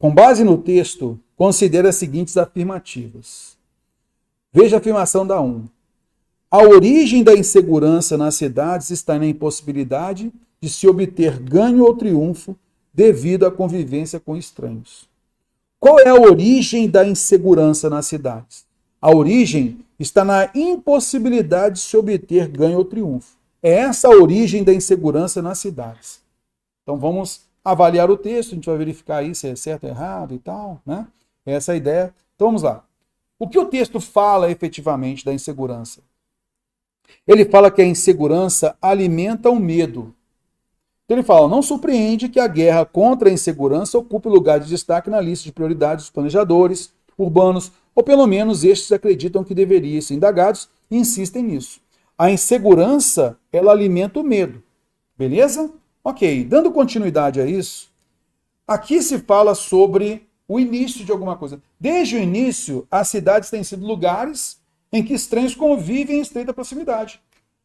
Com base no texto, considere as seguintes afirmativas. Veja a afirmação da 1. A origem da insegurança nas cidades está na impossibilidade de se obter ganho ou triunfo devido à convivência com estranhos. Qual é a origem da insegurança nas cidades? A origem está na impossibilidade de se obter ganho ou triunfo. É essa a origem da insegurança nas cidades. Então vamos avaliar o texto, a gente vai verificar aí se é certo ou errado e tal, né? Essa é a ideia. Então vamos lá. O que o texto fala efetivamente da insegurança? Ele fala que a insegurança alimenta o medo. Então ele fala, não surpreende que a guerra contra a insegurança ocupe lugar de destaque na lista de prioridades dos planejadores urbanos, ou pelo menos estes acreditam que deveriam ser indagados e insistem nisso. A insegurança, ela alimenta o medo. Beleza? Ok, dando continuidade a isso, aqui se fala sobre o início de alguma coisa. Desde o início, as cidades têm sido lugares em que estranhos convivem em estreita proximidade.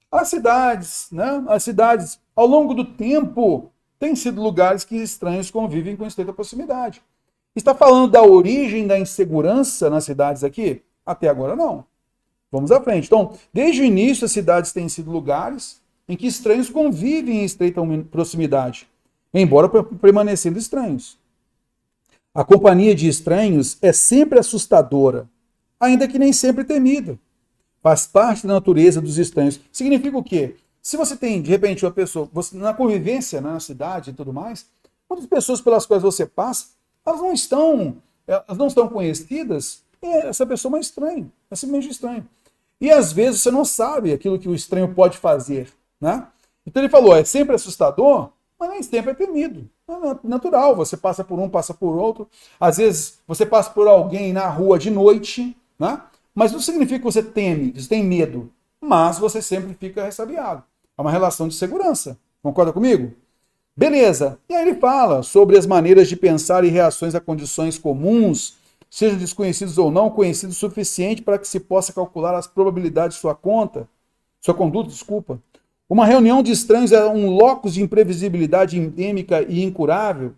As cidades, ao longo do tempo, têm sido lugares que estranhos convivem com estreita proximidade. Está falando da origem da insegurança nas cidades aqui? Até agora não. Vamos à frente. Então, desde o início, as cidades têm sido lugares em que estranhos convivem em estreita proximidade, embora permanecendo estranhos. A companhia de estranhos é sempre assustadora, ainda que nem sempre temida. Faz parte da natureza dos estranhos. Significa o quê? Se você tem, de repente, uma pessoa, na convivência, na cidade e tudo mais, muitas pessoas pelas quais você passa, elas não estão conhecidas, e essa pessoa é uma estranha, é simplesmente estranho. E às vezes você não sabe aquilo que o estranho pode fazer, né? Então ele falou, é sempre assustador, mas nem sempre é temido. É natural, você passa por um, passa por outro. Às vezes você passa por alguém na rua de noite, né? Mas não significa que você teme, que você tem medo, mas você sempre fica ressabiado. É uma relação de segurança. Concorda comigo? Beleza. E aí ele fala sobre as maneiras de pensar e reações a condições comuns, sejam desconhecidos ou não, conhecidos o suficiente para que se possa calcular as probabilidades de sua conduta. Uma reunião de estranhos é um locus de imprevisibilidade endêmica e incurável.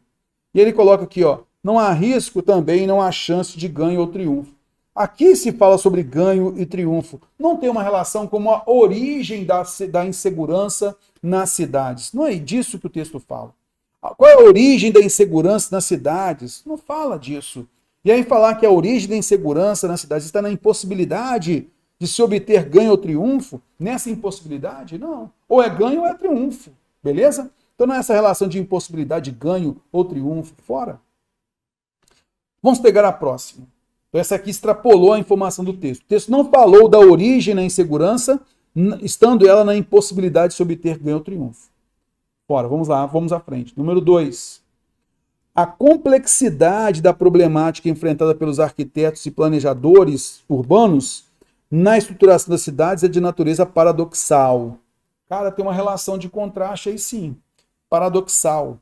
E ele coloca aqui, ó, não há risco também, não há chance de ganho ou triunfo. Aqui se fala sobre ganho e triunfo. Não tem uma relação com a origem da insegurança nas cidades. Não é disso que o texto fala. Qual é a origem da insegurança nas cidades? Não fala disso. E aí falar que a origem da insegurança nas cidades está na impossibilidade de se obter ganho ou triunfo, nessa impossibilidade, não. Ou é ganho ou é triunfo, beleza? Então não é essa relação de impossibilidade de ganho ou triunfo, fora. Vamos pegar a próxima. Então essa aqui extrapolou a informação do texto. O texto não falou da origem na insegurança, estando ela na impossibilidade de se obter ganho ou triunfo. Bora, vamos lá, vamos à frente. Número 2. A complexidade da problemática enfrentada pelos arquitetos e planejadores urbanos na estruturação das cidades é de natureza paradoxal. Cara, tem uma relação de contraste aí sim. Paradoxal.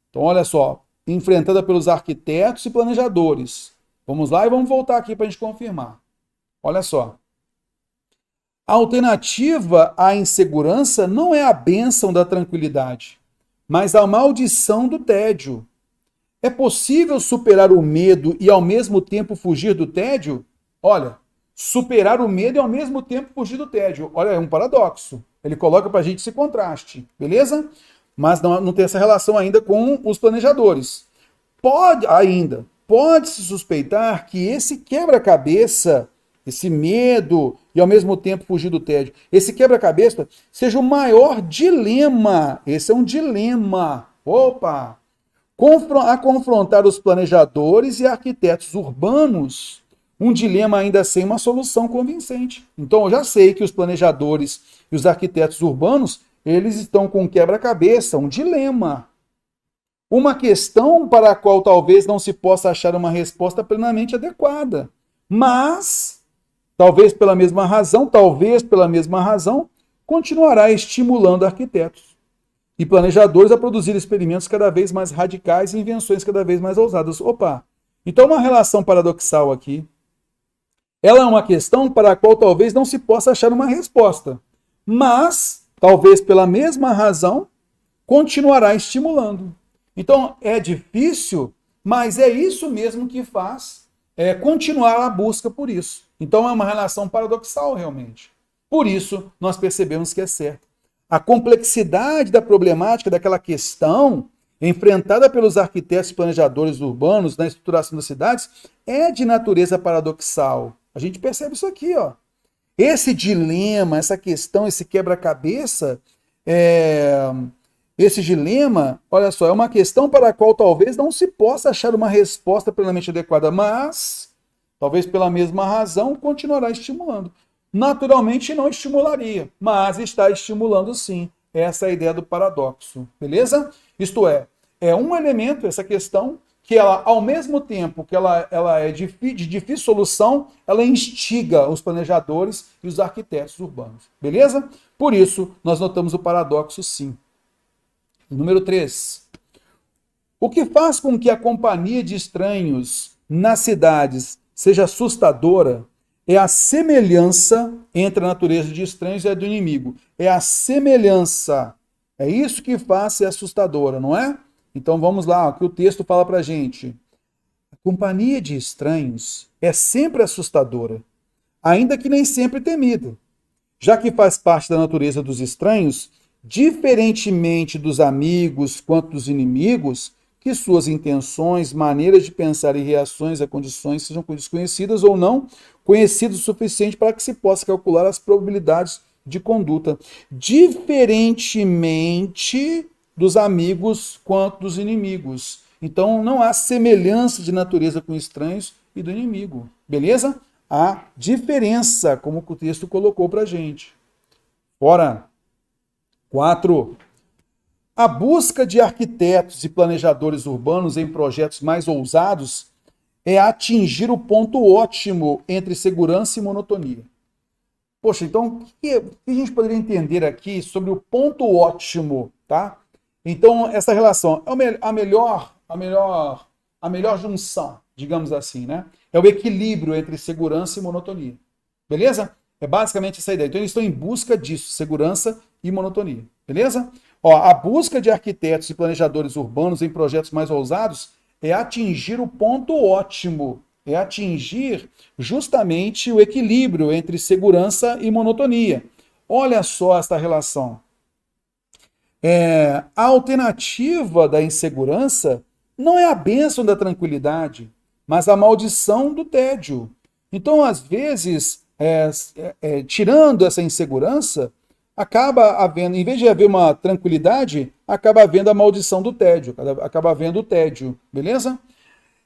Então, olha só. Enfrentada pelos arquitetos e planejadores. Vamos lá e vamos voltar aqui para a gente confirmar. Olha só. A alternativa à insegurança não é a bênção da tranquilidade, mas a maldição do tédio. É possível superar o medo e ao mesmo tempo fugir do tédio? Olha, superar o medo e ao mesmo tempo fugir do tédio. Olha, é um paradoxo. Ele coloca para a gente esse contraste, beleza? Mas não tem essa relação ainda com os planejadores. Pode-se suspeitar que esse quebra-cabeça, esse medo e ao mesmo tempo fugir do tédio, esse quebra-cabeça seja o maior dilema. Esse é um dilema. Opa! A confrontar os planejadores e arquitetos urbanos, um dilema ainda sem uma solução convincente. Então eu já sei que os planejadores e os arquitetos urbanos, eles estão com um quebra-cabeça, um dilema. Uma questão para a qual talvez não se possa achar uma resposta plenamente adequada. Mas, talvez pela mesma razão, continuará estimulando arquitetos e planejadores a produzir experimentos cada vez mais radicais e invenções cada vez mais ousadas. Opa! Então, uma relação paradoxal aqui. Ela é uma questão para a qual talvez não se possa achar uma resposta, mas, talvez pela mesma razão, continuará estimulando. Então, é difícil, Mas é isso mesmo que faz continuar a busca por isso. Então é uma relação paradoxal, realmente. Por isso, nós percebemos que é certo. A complexidade da problemática daquela questão enfrentada pelos arquitetos e planejadores urbanos na estruturação das cidades é de natureza paradoxal. A gente percebe isso aqui, ó. Esse dilema, essa questão, esse quebra-cabeça, esse dilema, olha só, é uma questão para a qual talvez não se possa achar uma resposta plenamente adequada, mas, talvez pela mesma razão, continuará estimulando. Naturalmente não estimularia, mas está estimulando sim. Essa é a ideia do paradoxo, beleza? Isto é um elemento, essa questão, que ela, ao mesmo tempo que ela é de difícil solução, ela instiga os planejadores e os arquitetos urbanos, beleza? Por isso, nós notamos o paradoxo sim. Número 3. O que faz com que a companhia de estranhos nas cidades seja assustadora é a semelhança entre a natureza de estranhos e a do inimigo. É a semelhança. É isso que faz ser assustadora, não é? Então vamos lá, o que o texto fala pra gente. A companhia de estranhos é sempre assustadora, ainda que nem sempre temida, já que faz parte da natureza dos estranhos, diferentemente dos amigos quanto dos inimigos, que suas intenções, maneiras de pensar e reações a condições sejam desconhecidas ou não conhecidas o suficiente para que se possa calcular as probabilidades de conduta, diferentemente dos amigos quanto dos inimigos. Então não há semelhança de natureza com estranhos e do inimigo, beleza? Há diferença, como o texto colocou para a gente. Fora. 4. A busca de arquitetos e planejadores urbanos em projetos mais ousados é atingir o ponto ótimo entre segurança e monotonia. Poxa, então o que a gente poderia entender aqui sobre o ponto ótimo, tá? Então, essa relação é a melhor junção, digamos assim, né? É o equilíbrio entre segurança e monotonia. Beleza? É basicamente essa ideia. Então, eles estão em busca disso, segurança e monotonia. Beleza? Ó, a busca de arquitetos e planejadores urbanos em projetos mais ousados é atingir o ponto ótimo, é atingir justamente o equilíbrio entre segurança e monotonia. Olha só esta relação. A alternativa da insegurança não é a bênção da tranquilidade, mas a maldição do tédio. Então, às vezes, tirando essa insegurança, acaba havendo, em vez de haver uma tranquilidade, acaba havendo a maldição do tédio, acaba havendo o tédio, beleza?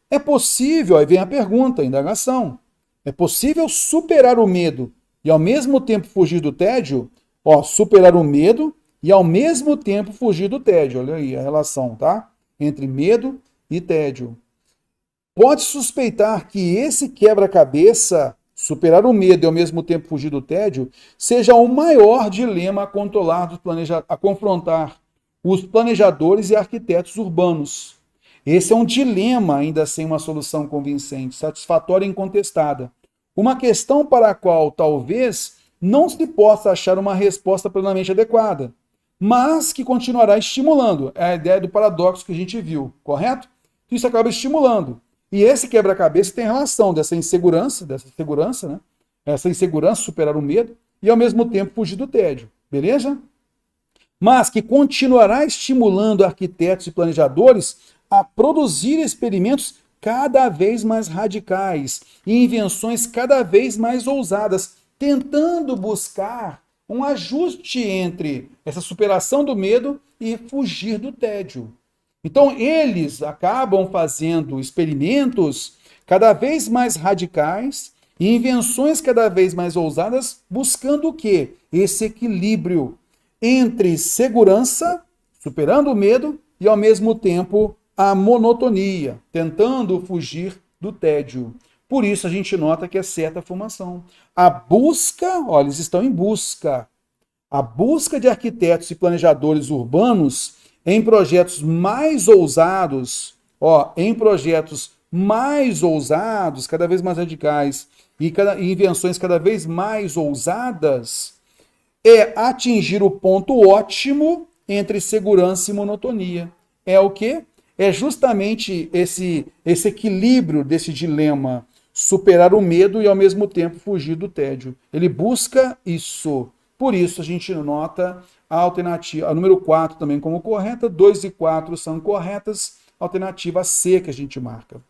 É possível, aí vem a pergunta, a indagação, é possível superar o medo e ao mesmo tempo fugir do tédio? Ó, superar o medo e ao mesmo tempo fugir do tédio, olha aí a relação, tá? Entre medo e tédio. Pode suspeitar que esse quebra-cabeça, superar o medo e ao mesmo tempo fugir do tédio, seja o maior dilema a confrontar os planejadores e arquitetos urbanos. Esse é um dilema ainda sem uma solução convincente, satisfatória e incontestada. Uma questão para a qual talvez não se possa achar uma resposta plenamente adequada, mas que continuará estimulando. É a ideia do paradoxo que a gente viu, correto? Isso acaba estimulando. E esse quebra-cabeça tem relação dessa insegurança, né? Essa insegurança, superar o medo, e ao mesmo tempo fugir do tédio, beleza? Mas que continuará estimulando arquitetos e planejadores a produzir experimentos cada vez mais radicais e invenções cada vez mais ousadas, tentando buscar um ajuste entre essa superação do medo e fugir do tédio. Então, eles acabam fazendo experimentos cada vez mais radicais e invenções cada vez mais ousadas, buscando o quê? Esse equilíbrio entre segurança, superando o medo, e ao mesmo tempo a monotonia, tentando fugir do tédio. Por isso a gente nota que é certa a formação. A busca, olha, eles estão em busca. A busca de arquitetos e planejadores urbanos em projetos mais ousados, cada vez mais radicais, e invenções cada vez mais ousadas, é atingir o ponto ótimo entre segurança e monotonia. É o quê? É justamente esse equilíbrio desse dilema, superar o medo e ao mesmo tempo fugir do tédio. Ele busca isso. Por isso a gente nota a alternativa, a número 4 também como correta, 2 e 4 são corretas, alternativa C que a gente marca.